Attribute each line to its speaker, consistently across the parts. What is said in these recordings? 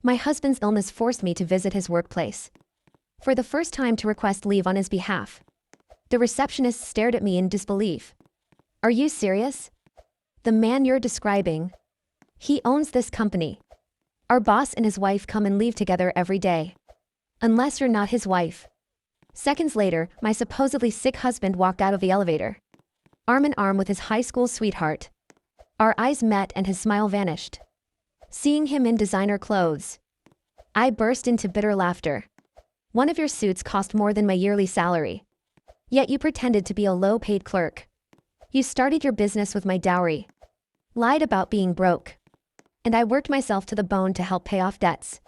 Speaker 1: My husband's illness forced me to visit his workplace. For the first time to request leave on his behalf. The receptionist stared at me in disbelief. Are you serious? The man you're describing? He owns this company. Our boss and his wife come and leave together every day. Unless you're not his wife. Seconds later, my supposedly sick husband walked out of the elevator. Arm in arm with his high school sweetheart. Our eyes met and his smile vanished. Seeing him in designer clothes, I burst into bitter laughter. One of your suits cost more than my yearly salary. Yet you pretended to be a low-paid clerk. You started your business with my dowry. Lied about being broke. And I worked myself to the bone to help pay off debts.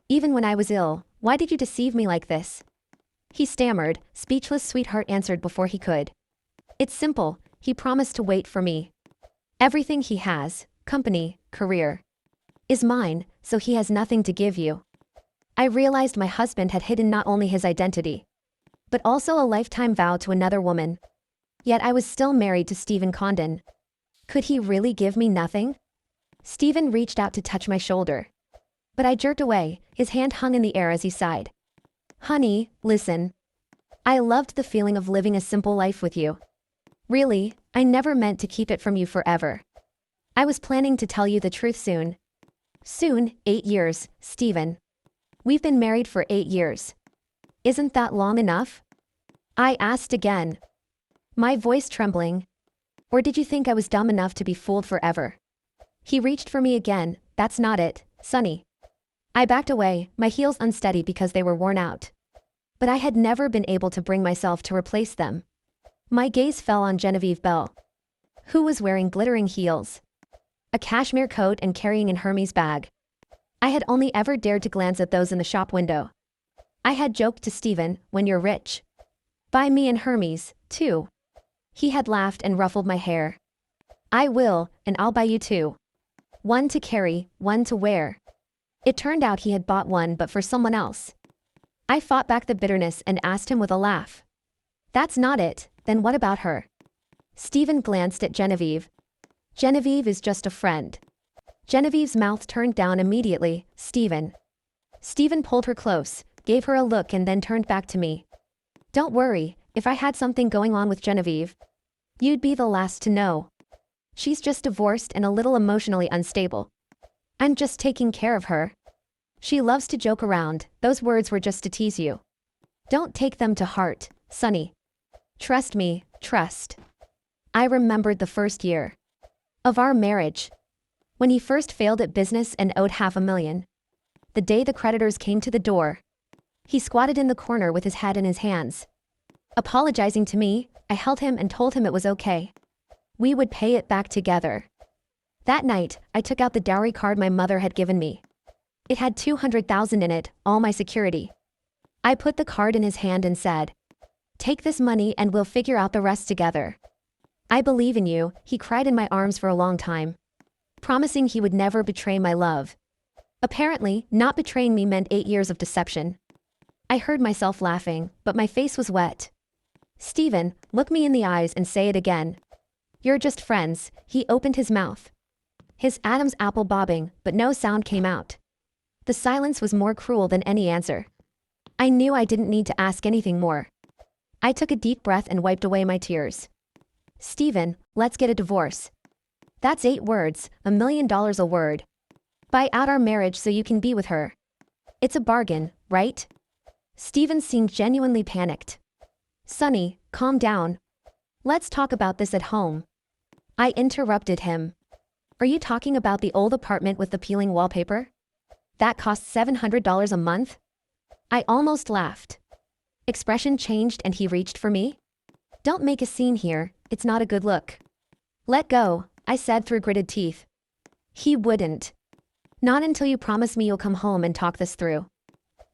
Speaker 1: Even when I was ill, why did you deceive me like this? He stammered, speechless. Sweetheart answered before he could. It's simple, he promised to wait for me. Everything he has, company, career, is mine, so he has nothing to give you. I realized my husband had hidden not only his identity, but also a lifetime vow to another woman. Yet I was still married to Stephen Condon. Could he really give me nothing? Stephen reached out to touch my shoulder. But I jerked away, his hand hung in the air as he sighed. Honey, listen. I loved the feeling of living a simple life with you. Really, I never meant to keep it from you forever. I was planning to tell you the truth soon. Soon, 8 years, Stephen. We've been married for 8 years. Isn't that long enough? I asked again. My voice trembling. Or did you think I was dumb enough to be fooled forever? He reached for me again. That's not it, Sonny. I backed away, my heels unsteady because they were worn out. But I had never been able to bring myself to replace them. My gaze fell on Genevieve Bell, who was wearing glittering heels, a cashmere coat and carrying an Hermes bag. I had only ever dared to glance at those in the shop window. I had joked to Stephen, when you're rich, buy me an Hermes, too. He had laughed and ruffled my hair. I will, and I'll buy you two. One to carry, one to wear. It turned out he had bought one but for someone else. I fought back the bitterness and asked him with a laugh. That's not it, then what about her? Stephen glanced at Genevieve. Genevieve is just a friend. Genevieve's mouth turned down immediately. Stephen. Stephen pulled her close, gave her a look and then turned back to me. Don't worry, if I had something going on with Genevieve, you'd be the last to know. She's just divorced and a little emotionally unstable. I'm just taking care of her. She loves to joke around, those words were just to tease you. Don't take them to heart, Sonny. Trust me, trust. I remembered the first year of our marriage, when he first failed at business and owed $500,000. The day the creditors came to the door, he squatted in the corner with his head in his hands. Apologizing to me, I held him and told him it was okay. We would pay it back together. That night, I took out the dowry card my mother had given me. It had $200,000 in it, all my security. I put the card in his hand and said, take this money and we'll figure out the rest together. I believe in you, he cried in my arms for a long time, promising he would never betray my love. Apparently, not betraying me meant 8 years of deception. I heard myself laughing, but my face was wet. Stephen, look me in the eyes and say it again. You're just friends. He opened his mouth, his Adam's apple bobbing, but no sound came out. The silence was more cruel than any answer. I knew I didn't need to ask anything more. I took a deep breath and wiped away my tears. Stephen, let's get a divorce. That's 8 words, $1 million a word. Buy out our marriage so you can be with her. It's a bargain, right? Stephen seemed genuinely panicked. Sonny, calm down. Let's talk about this at home. I interrupted him. Are you talking about the old apartment with the peeling wallpaper? That costs $700 a month? I almost laughed. Expression changed and he reached for me. Don't make a scene here, it's not a good look. Let go, I said through gritted teeth. He wouldn't. Not until you promise me you'll come home and talk this through.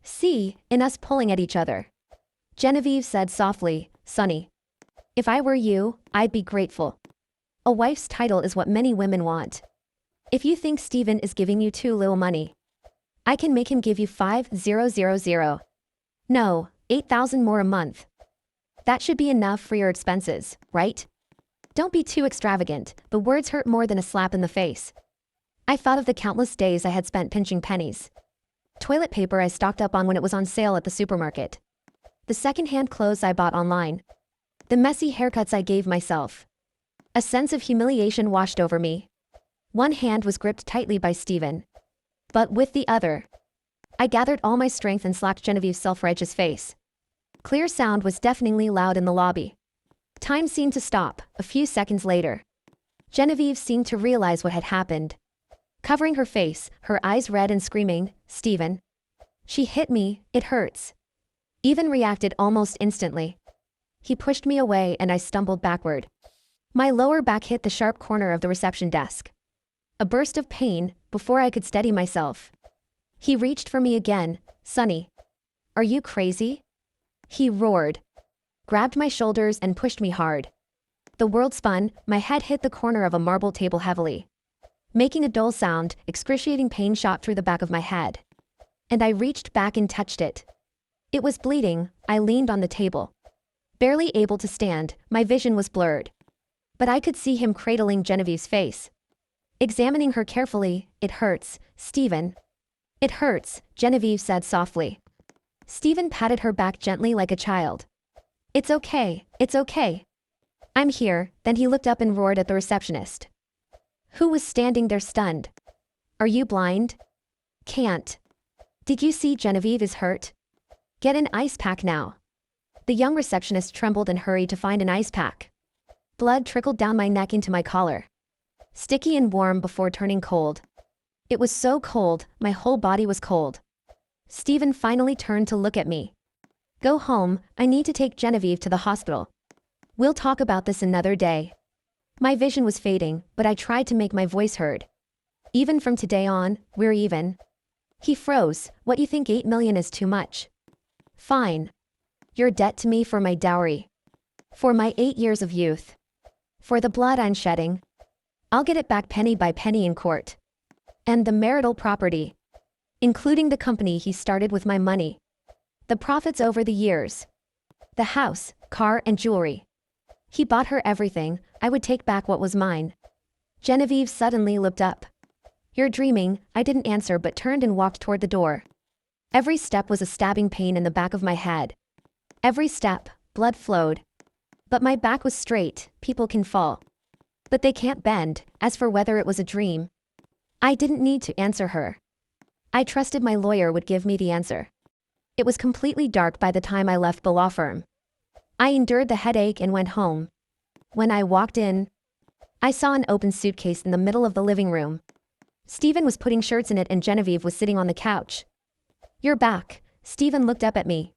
Speaker 1: See, in us pulling at each other. Genevieve said softly, Sonny. If I were you, I'd be grateful. A wife's title is what many women want. If you think Stephen is giving you too little money, I can make him give you 5,000. No, 8,000 more a month. That should be enough for your expenses, right? Don't be too extravagant, the words hurt more than a slap in the face. I thought of the countless days I had spent pinching pennies. Toilet paper I stocked up on when it was on sale at the supermarket. The second-hand clothes I bought online. The messy haircuts I gave myself. A sense of humiliation washed over me. One hand was gripped tightly by Stephen. But with the other, I gathered all my strength and slapped Genevieve's self-righteous face. Clear sound was deafeningly loud in the lobby. Time seemed to stop, a few seconds later. Genevieve seemed to realize what had happened. Covering her face, her eyes red and screaming, "Stephen." She hit me, it hurts. Even reacted almost instantly. He pushed me away and I stumbled backward. My lower back hit the sharp corner of the reception desk. A burst of pain, before I could steady myself. He reached for me again. "Sonny. Are you crazy?" He roared. Grabbed my shoulders and pushed me hard. The world spun, my head hit the corner of a marble table heavily. Making a dull sound, excruciating pain shot through the back of my head. And I reached back and touched it. It was bleeding. I leaned on the table. Barely able to stand, my vision was blurred. But I could see him cradling Genevieve's face. Examining her carefully. "It hurts, Stephen." "It hurts," Genevieve said softly. Stephen patted her back gently like a child. It's okay. I'm here." Then he looked up and roared at the receptionist, who was standing there stunned. "Are you blind? Can't. Did you see Genevieve is hurt? Get an ice pack now." The young receptionist trembled and hurried to find an ice pack. Blood trickled down my neck into my collar. Sticky and warm before turning cold. It was so cold, my whole body was cold. Stephen finally turned to look at me. "Go home, I need to take Genevieve to the hospital. We'll talk about this another day." My vision was fading, but I tried to make my voice heard. "Even from today on, we're even." He froze. "What, you think 8 million is too much? Fine. Your debt to me for my dowry. For my 8 years of youth. For the blood I'm shedding. I'll get it back penny by penny in court. And the marital property. Including the company he started with my money. The profits over the years. The house, car and jewelry. He bought her everything, I would take back what was mine." Genevieve suddenly looked up. "You're dreaming," I didn't answer but turned and walked toward the door. Every step was a stabbing pain in the back of my head. Every step, blood flowed. But my back was straight. People can fall. But they can't bend. As for whether it was a dream, I didn't need to answer her. I trusted my lawyer would give me the answer. It was completely dark by the time I left the law firm. I endured the headache and went home. When I walked in, I saw an open suitcase in the middle of the living room. Stephen was putting shirts in it and Genevieve was sitting on the couch. "You're back." Stephen looked up at me.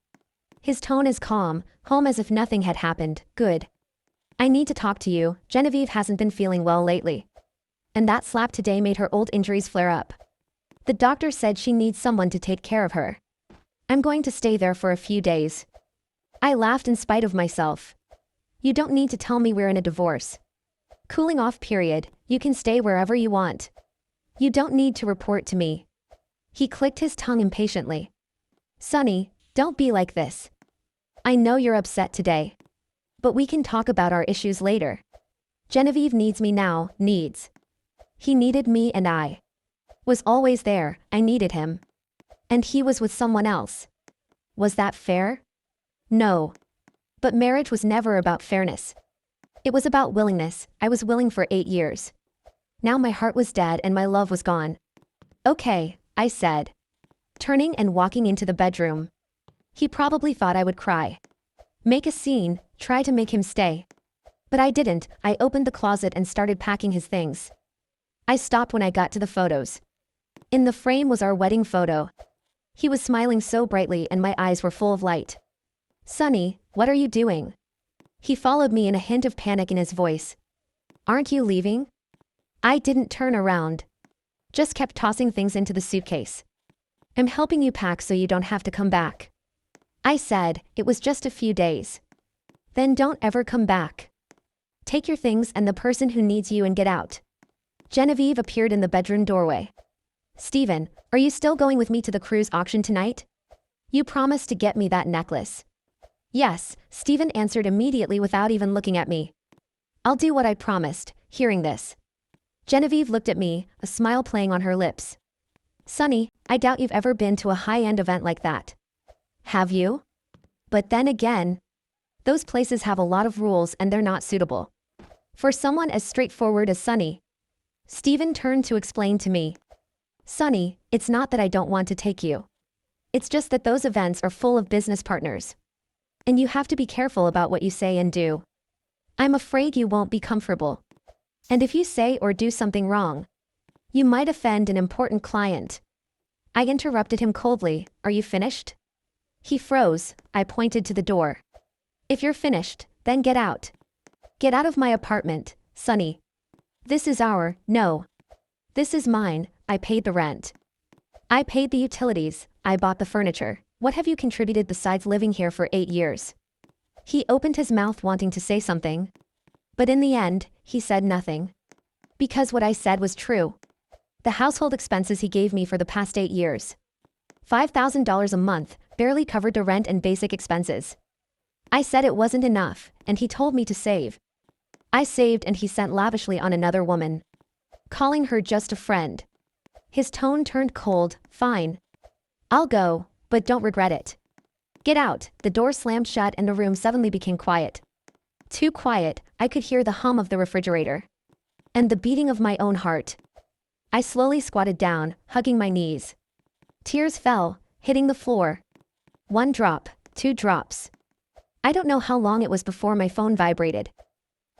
Speaker 1: His tone is calm, as if nothing had happened. "Good. I need to talk to you. Genevieve hasn't been feeling well lately. And that slap today made her old injuries flare up. The doctor said she needs someone to take care of her. I'm going to stay there for a few days." I laughed in spite of myself. "You don't need to tell me we're in a divorce. Cooling off period, you can stay wherever you want. You don't need to report to me." He clicked his tongue impatiently. "Sonny, don't be like this. I know you're upset today. But we can talk about our issues later. Genevieve needs me now, needs." He needed me and I was always there. I needed him. And he was with someone else. Was that fair? No. But marriage was never about fairness. It was about willingness. I was willing for 8 years. Now my heart was dead and my love was gone. "Okay," I said, turning and walking into the bedroom. He probably thought I would cry. Make a scene, try to make him stay. But I didn't. I opened the closet and started packing his things. I stopped when I got to the photos. In the frame was our wedding photo. He was smiling so brightly and my eyes were full of light. "Sonny, what are you doing?" He followed me in a hint of panic in his voice. "Aren't you leaving?" I didn't turn around. Just kept tossing things into the suitcase. "I'm helping you pack so you don't have to come back." I said, "It was just a few days." "Then don't ever come back. Take your things and the person who needs you and get out." Genevieve appeared in the bedroom doorway. "Stephen, are you still going with me to the cruise auction tonight? You promised to get me that necklace." "Yes," Stephen answered immediately without even looking at me. "I'll do what I promised." Hearing this, Genevieve looked at me, a smile playing on her lips. Sonny, I doubt you've ever been to a high-end event like that. Have you? But then again, those places have a lot of rules and they're not suitable for someone as straightforward as Sonny. Stephen turned to explain to me. Sonny, it's not that I don't want to take you. It's just that those events are full of business partners. And you have to be careful about what you say and do. I'm afraid you won't be comfortable. And if you say or do something wrong, you might offend an important client. I interrupted him coldly. Are you finished? He froze. I pointed to the door. If you're finished, then get out. Get out of my apartment, Sonny. This is no. This is mine. I paid the rent. I paid the utilities. I bought the furniture. What have you contributed besides living here for 8 years? He opened his mouth wanting to say something. But in the end, he said nothing. Because what I said was true. The household expenses he gave me for the past 8 years. $5,000 a month, barely covered the rent and basic expenses. I said it wasn't enough, and he told me to save. I saved and he sent lavishly on another woman, calling her just a friend. His tone turned cold. Fine. I'll go, but don't regret it. Get out. The door slammed shut and the room suddenly became quiet. Too quiet, I could hear the hum of the refrigerator. And the beating of my own heart. I slowly squatted down, hugging my knees. Tears fell, hitting the floor. 1 drop, 2 drops. I don't know how long it was before my phone vibrated.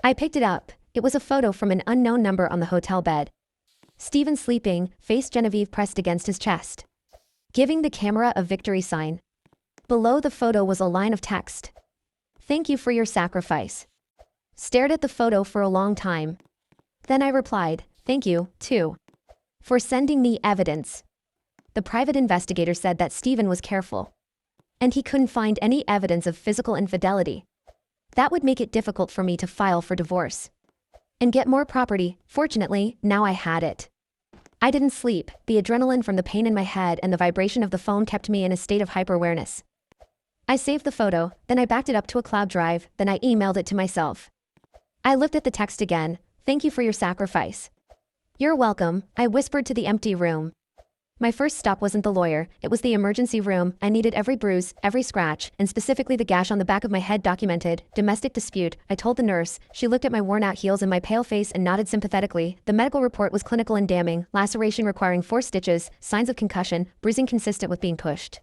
Speaker 1: I picked it up. It was a photo from an unknown number on the hotel bed. Stephen sleeping, face Genevieve pressed against his chest, giving the camera a victory sign. Below the photo was a line of text. Thank you for your sacrifice. Stared at the photo for a long time. Then I replied, thank you, too, for sending me evidence. The private investigator said that Stephen was careful. And he couldn't find any evidence of physical infidelity. That would make it difficult for me to file for divorce and get more property. Fortunately, now I had it. I didn't sleep. The adrenaline from the pain in my head and the vibration of the phone kept me in a state of hyper-awareness. I saved the photo, then I backed it up to a cloud drive, then I emailed it to myself. I looked at the text again. Thank you for your sacrifice. You're welcome, I whispered to the empty room. My first stop wasn't the lawyer, it was the emergency room. I needed every bruise, every scratch, and specifically the gash on the back of my head documented. Domestic dispute, I told the nurse. She looked at my worn-out heels and my pale face and nodded sympathetically. The medical report was clinical and damning, laceration requiring 4 stitches, signs of concussion, bruising consistent with being pushed.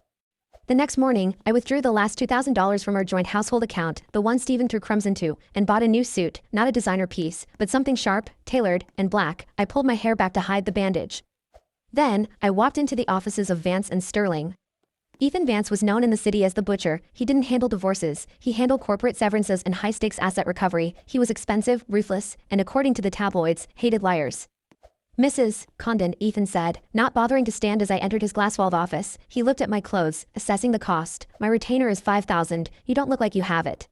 Speaker 1: The next morning, I withdrew the last $2,000 from our joint household account, the one Stephen threw crumbs into, and bought a new suit, not a designer piece, but something sharp, tailored, and black. I pulled my hair back to hide the bandage. Then, I walked into the offices of Vance and Sterling. Ethan Vance was known in the city as the Butcher. He didn't handle divorces, he handled corporate severances and high-stakes asset recovery. He was expensive, ruthless, and according to the tabloids, hated liars. Mrs. Condon, Ethan said, not bothering to stand as I entered his glass-walled office. He looked at my clothes, assessing the cost. My retainer is $5,000. You don't look like you have it.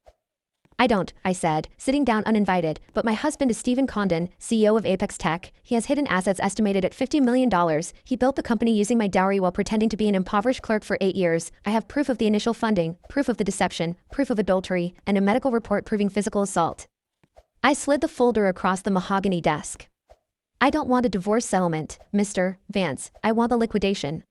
Speaker 1: I don't, I said, sitting down uninvited, but my husband is Stephen Condon, CEO of Apex Tech. He has hidden assets estimated at $50 million. He built the company using my dowry while pretending to be an impoverished clerk for 8 years. I have proof of the initial funding, proof of the deception, proof of adultery, and a medical report proving physical assault. I slid the folder across the mahogany desk. I don't want a divorce settlement, Mr. Vance. I want the liquidation.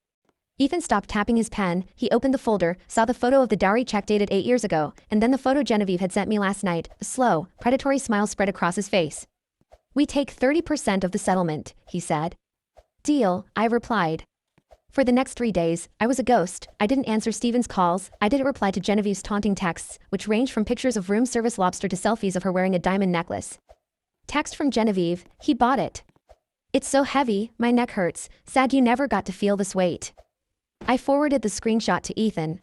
Speaker 1: Ethan stopped tapping his pen. He opened the folder, saw the photo of the dowry check dated 8 years ago, and then the photo Genevieve had sent me last night. A slow, predatory smile spread across his face. We take 30% of the settlement, he said. Deal, I replied. For the next 3 days, I was a ghost. I didn't answer Stephen's calls. I didn't reply to Genevieve's taunting texts, which ranged from pictures of room service lobster to selfies of her wearing a diamond necklace. Text from Genevieve, he bought it. It's so heavy, my neck hurts. Sad you never got to feel this weight. I forwarded the screenshot to Ethan.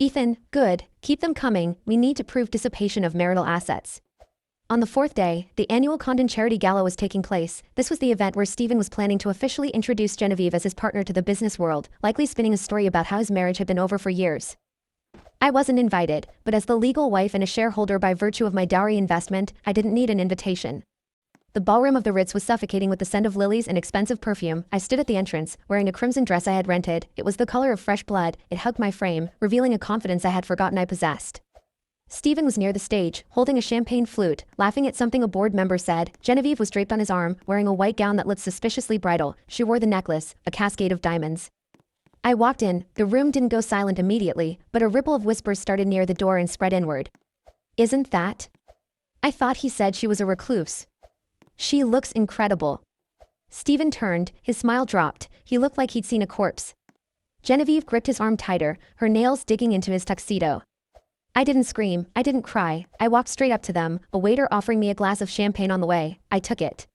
Speaker 1: Ethan, good, keep them coming. We need to prove dissipation of marital assets. On the 4th day, the annual Condon Charity Gala was taking place. This was the event where Stephen was planning to officially introduce Genevieve as his partner to the business world, likely spinning a story about how his marriage had been over for years. I wasn't invited, but as the legal wife and a shareholder by virtue of my dowry investment, I didn't need an invitation. The ballroom of the Ritz was suffocating with the scent of lilies and expensive perfume. I stood at the entrance, wearing a crimson dress I had rented. It was the color of fresh blood. It hugged my frame, revealing a confidence I had forgotten I possessed. Stephen was near the stage, holding a champagne flute, laughing at something a board member said. Genevieve was draped on his arm, wearing a white gown that looked suspiciously bridal. She wore the necklace, a cascade of diamonds. I walked in. The room didn't go silent immediately, but a ripple of whispers started near the door and spread inward. Isn't that? I thought he said she was a recluse. She looks incredible. Stephen turned, his smile dropped. He looked like he'd seen a corpse. Genevieve gripped his arm tighter, her nails digging into his tuxedo. I didn't scream, I didn't cry. I walked straight up to them, a waiter offering me a glass of champagne on the way. I took it.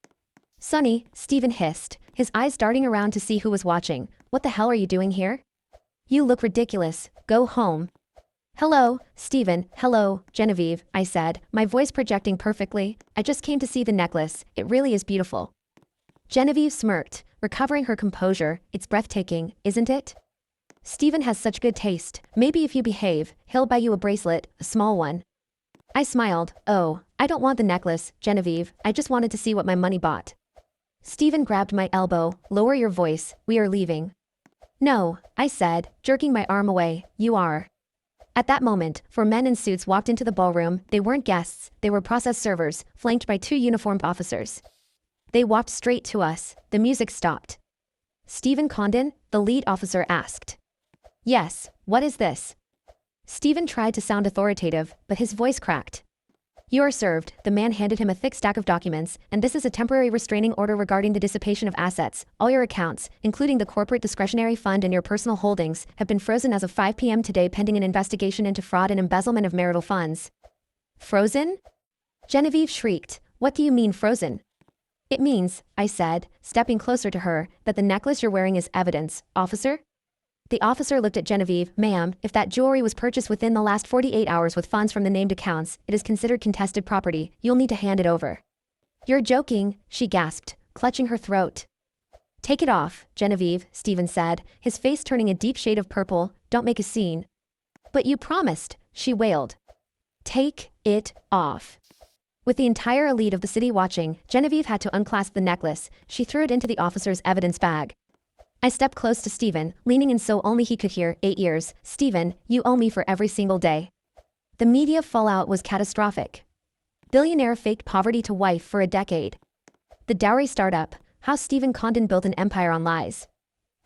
Speaker 1: Sonny, Stephen hissed, his eyes darting around to see who was watching. What the hell are you doing here? You look ridiculous. Go home. Hello, Stephen. Hello, Genevieve, I said, my voice projecting perfectly. I just came to see the necklace. It really is beautiful. Genevieve smirked, recovering her composure. It's breathtaking, isn't it? Stephen has such good taste. Maybe if you behave, he'll buy you a bracelet, a small one. I smiled. Oh, I don't want the necklace, Genevieve. I just wanted to see what my money bought. Stephen grabbed my elbow. Lower your voice. We are leaving. No, I said, jerking my arm away. You are. At that moment, 4 men in suits walked into the ballroom. They weren't guests, they were process servers, flanked by 2 uniformed officers. They walked straight to us. The music stopped. Stephen Condon? The lead officer asked. Yes, what is this? Stephen tried to sound authoritative, but his voice cracked. You are served. The man handed him a thick stack of documents, and this is a temporary restraining order regarding the dissipation of assets. All your accounts, including the corporate discretionary fund and your personal holdings, have been frozen as of 5 p.m. today pending an investigation into fraud and embezzlement of marital funds. Frozen? Genevieve shrieked. What do you mean frozen? It means, I said, stepping closer to her, that the necklace you're wearing is evidence, officer? The officer looked at Genevieve. Ma'am, if that jewelry was purchased within the last 48 hours with funds from the named accounts, it is considered contested property. You'll need to hand it over. You're joking, she gasped, clutching her throat. Take it off, Genevieve, Stephen said, his face turning a deep shade of purple. Don't make a scene. But you promised, she wailed. Take it off. With the entire elite of the city watching, Genevieve had to unclasp the necklace. She threw it into the officer's evidence bag. I stepped close to Stephen, leaning in so only he could hear. 8 years. Stephen, you owe me for every single day. The media fallout was catastrophic. Billionaire faked poverty to wife for a decade. The dowry startup, how Stephen Condon built an empire on lies.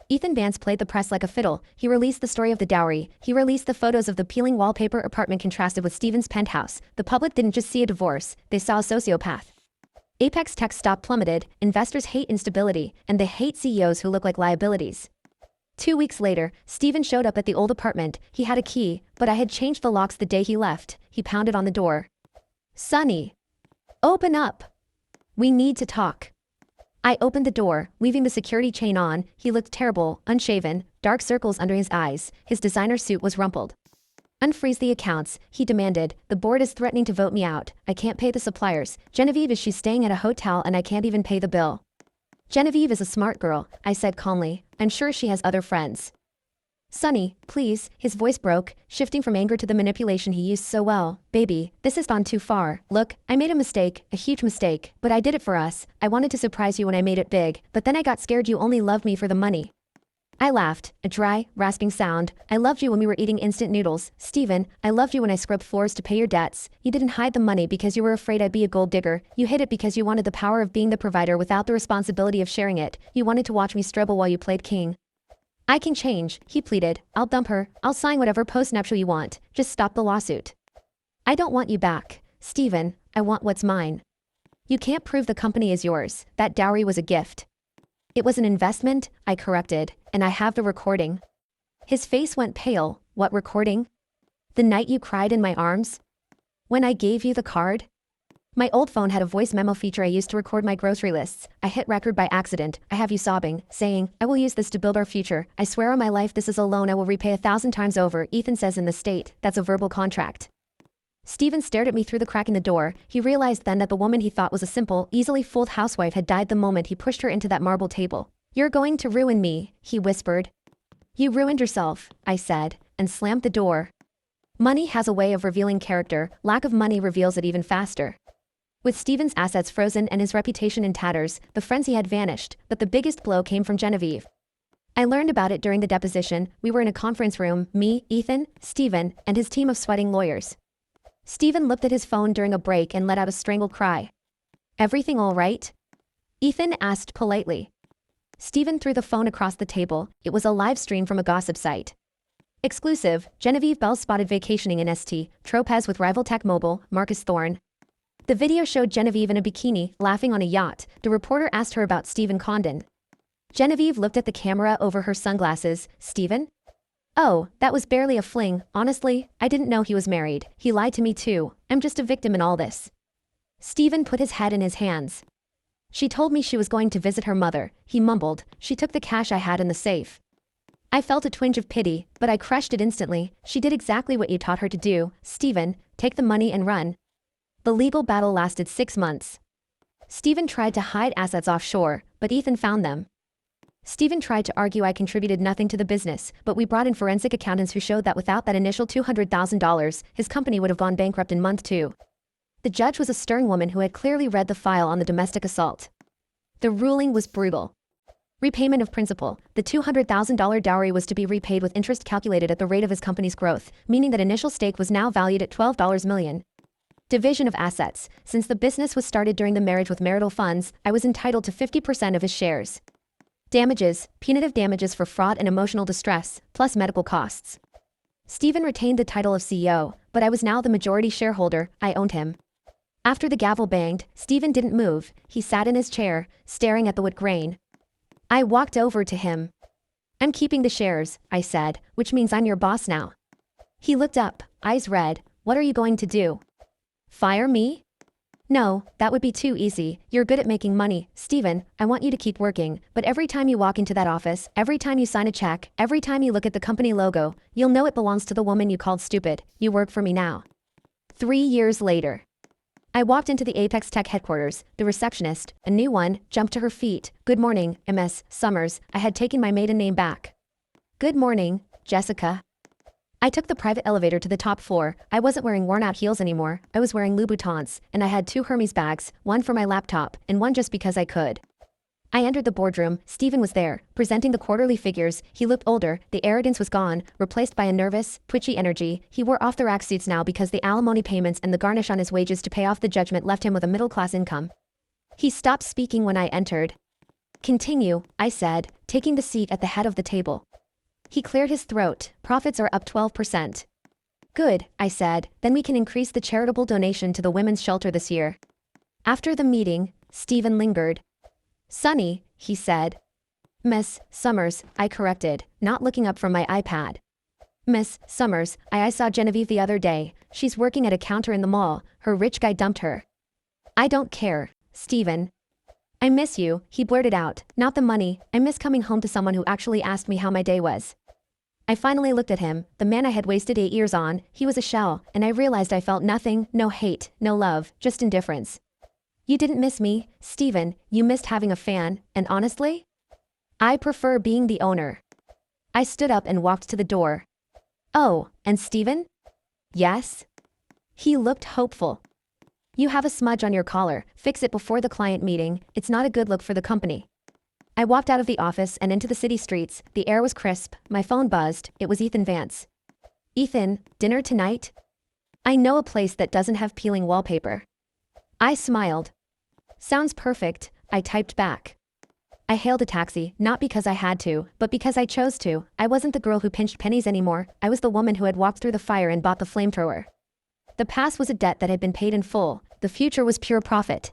Speaker 1: Ethan Vance played the press like a fiddle. He released the story of the dowry. He released the photos of the peeling wallpaper apartment contrasted with Stephen's penthouse. The public didn't just see a divorce, they saw a sociopath. Apex Tech's stock plummeted, investors hate instability, and they hate CEOs who look like liabilities. 2 weeks later, Stephen showed up at the old apartment. He had a key, but I had changed the locks the day he left. He pounded on the door. Sonny. Open up. We need to talk. I opened the door, leaving the security chain on. He looked terrible, unshaven, dark circles under his eyes. His designer suit was rumpled. Unfreeze the accounts, he demanded. The board is threatening to vote me out. I can't pay the suppliers. Genevieve is she's staying at a hotel and I can't even pay the bill. Genevieve is a smart girl, I said calmly. I'm sure she has other friends. Sonny, please, his voice broke, shifting from anger to the manipulation he used so well. Baby, this has gone too far. Look, I made a mistake, a huge mistake, but I did it for us. I wanted to surprise you when I made it big, but then I got scared you only loved me for the money. I laughed, a dry, rasping sound. I loved you when we were eating instant noodles. Stephen, I loved you when I scrubbed floors to pay your debts. You didn't hide the money because you were afraid I'd be a gold digger. You hid it because you wanted the power of being the provider without the responsibility of sharing it. You wanted to watch me struggle while you played king. I can change, he pleaded. I'll dump her. I'll sign whatever post-nuptial you want. Just stop the lawsuit. I don't want you back. Stephen, I want what's mine. You can't prove the company is yours. That dowry was a gift. It was an investment, I corrected, and I have the recording. His face went pale. What recording? The night you cried in my arms? When I gave you the card? My old phone had a voice memo feature I used to record my grocery lists. I hit record by accident. I have you sobbing, saying, I will use this to build our future. I swear on my life this is a loan I will repay 1,000 times over. Ethan says in the state, that's a verbal contract. Stephen stared at me through the crack in the door. He realized then that the woman he thought was a simple, easily fooled housewife had died the moment he pushed her into that marble table. You're going to ruin me, he whispered. You ruined yourself, I said, and slammed the door. Money has a way of revealing character. Lack of money reveals it even faster. With Stephen's assets frozen and his reputation in tatters, the frenzy had vanished, but the biggest blow came from Genevieve. I learned about it during the deposition. We were in a conference room, me, Ethan, Stephen, and his team of sweating lawyers. Stephen looked at his phone during a break and let out a strangled cry. Everything all right? Ethan asked politely. Stephen threw the phone across the table. It was a live stream from a gossip site. Exclusive, Genevieve Bell spotted vacationing in St. Tropez with rival tech mogul, Marcus Thorne. The video showed Genevieve in a bikini, laughing on a yacht. The reporter asked her about Stephen Condon. Genevieve looked at the camera over her sunglasses. Stephen? Oh, that was barely a fling. Honestly, I didn't know he was married. He lied to me too. I'm just a victim in all this. Stephen put his head in his hands. She told me she was going to visit her mother, he mumbled. She took the cash I had in the safe. I felt a twinge of pity, but I crushed it instantly. She did exactly what you taught her to do. Stephen, take the money and run. The legal battle lasted 6 months. Stephen tried to hide assets offshore, but Ethan found them. Stephen tried to argue I contributed nothing to the business, but we brought in forensic accountants who showed that without that initial $200,000, his company would have gone bankrupt in month 2. The judge was a stern woman who had clearly read the file on the domestic assault. The ruling was brutal. Repayment of principal. The $200,000 dowry was to be repaid with interest calculated at the rate of his company's growth, meaning that initial stake was now valued at $12 million. Division of assets. Since the business was started during the marriage with marital funds, I was entitled to 50% of his shares. Damages, punitive damages for fraud and emotional distress, plus medical costs. Stephen retained the title of CEO, but I was now the majority shareholder. I owned him. After the gavel banged, Stephen didn't move. He sat in his chair, staring at the wood grain. I walked over to him. I'm keeping the shares, I said, which means I'm your boss now. He looked up, eyes red. What are you going to do? Fire me? No, that would be too easy. You're good at making money, Stephen. I want you to keep working, but every time you walk into that office, every time you sign a check, every time you look at the company logo, you'll know it belongs to the woman you called stupid. You work for me now. 3 years later. I walked into the Apex Tech headquarters. The receptionist, a new one, jumped to her feet. Good morning, Ms. Summers. I had taken my maiden name back. Good morning, Jessica. I took the private elevator to the top floor. I wasn't wearing worn-out heels anymore. I was wearing Louboutins, and I had 2 Hermes bags, one for my laptop, and one just because I could. I entered the boardroom. Stephen was there, presenting the quarterly figures. He looked older. The arrogance was gone, replaced by a nervous, twitchy energy. He wore off-the-rack suits now because the alimony payments and the garnish on his wages to pay off the judgment left him with a middle-class income. He stopped speaking when I entered. Continue, I said, taking the seat at the head of the table. He cleared his throat. Profits are up 12%. Good, I said, then we can increase the charitable donation to the women's shelter this year. After the meeting, Stephen lingered. Sonny, he said. Miss Summers, I corrected, not looking up from my iPad. Miss Summers, I saw Genevieve the other day. She's working at a counter in the mall. Her rich guy dumped her. I don't care, Stephen. I miss you, he blurted out, not the money. I miss coming home to someone who actually asked me how my day was. I finally looked at him, the man I had wasted 8 years on. He was a shell, and I realized I felt nothing, no hate, no love, just indifference. You didn't miss me, Stephen. You missed having a fan, and honestly? I prefer being the owner. I stood up and walked to the door. Oh, and Stephen? Yes? He looked hopeful. You have a smudge on your collar. Fix it before the client meeting. It's not a good look for the company. I walked out of the office and into the city streets. The air was crisp. My phone buzzed. It was Ethan Vance. Ethan, dinner tonight? I know a place that doesn't have peeling wallpaper. I smiled. Sounds perfect, I typed back. I hailed a taxi, not because I had to, but because I chose to. I wasn't the girl who pinched pennies anymore. I was the woman who had walked through the fire and bought the flamethrower. The past was a debt that had been paid in full. The future was pure profit.